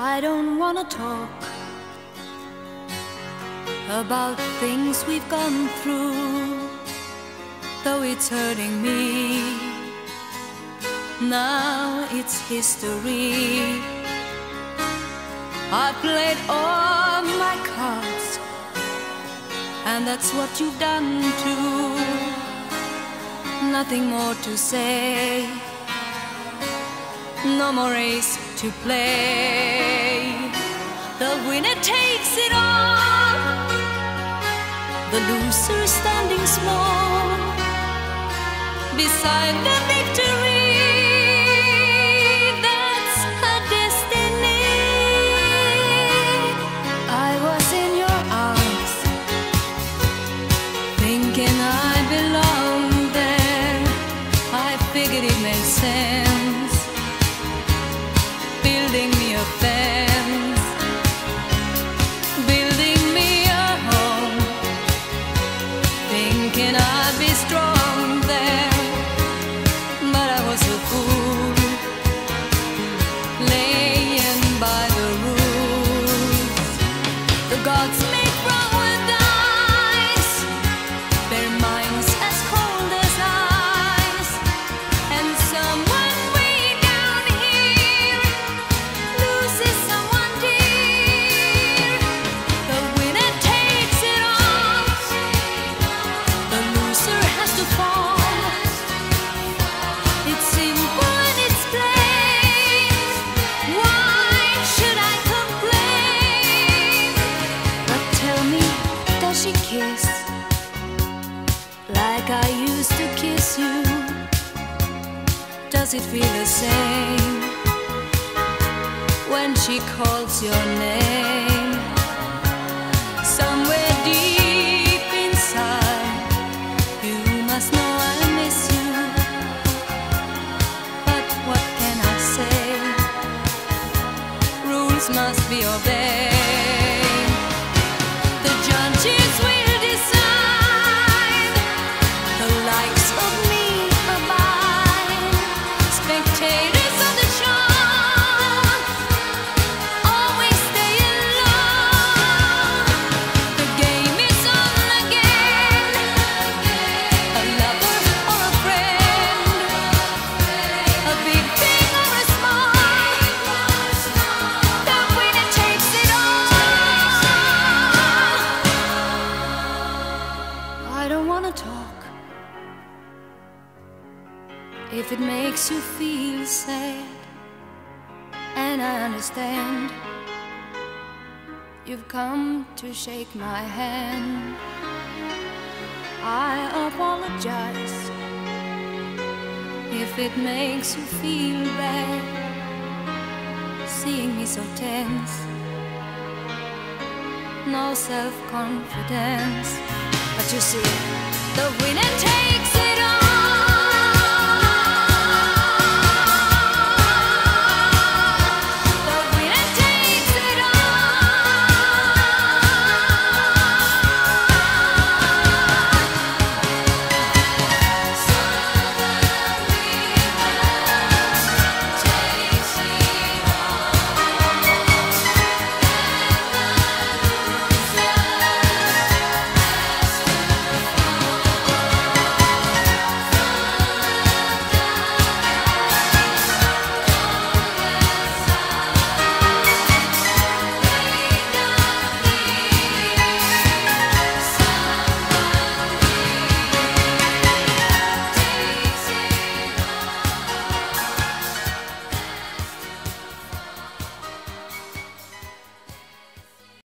I don't wanna talk about things we've gone through, though it's hurting me. Now it's history. I played all my cards, and that's what you've done too. Nothing more to say, no more race to play. The winner takes it all, the loser standing small beside the victory. That's her destiny. I was in your arms, thinking I belonged there. I figured it made sense, building me a fence, building me a home, thinking I'd be strong there. But I was a fool, laying by the rules. The gods make wrong with eyes, their minds as cold as ice, and someone way down here loses someone dear. The winner takes it all, the loser has to fall. It's simple and it's plain. Why should I complain? But tell me, does she kiss like I used to kiss you? Does it feel the same when she calls your name? Somewhere deep inside, you must know I miss you. But what can I say? Rules must be obeyed. The judges will decide, the likes of me abide. Spectators of the show always stay alone. The game is on again, a lover or a friend, a big thing or a small, the winner takes it all. I don't wanna talk if it makes you feel sad, and I understand. You've come to shake my hand. I apologize if it makes you feel bad, seeing me so tense, no self-confidence. But you see, the winner takes it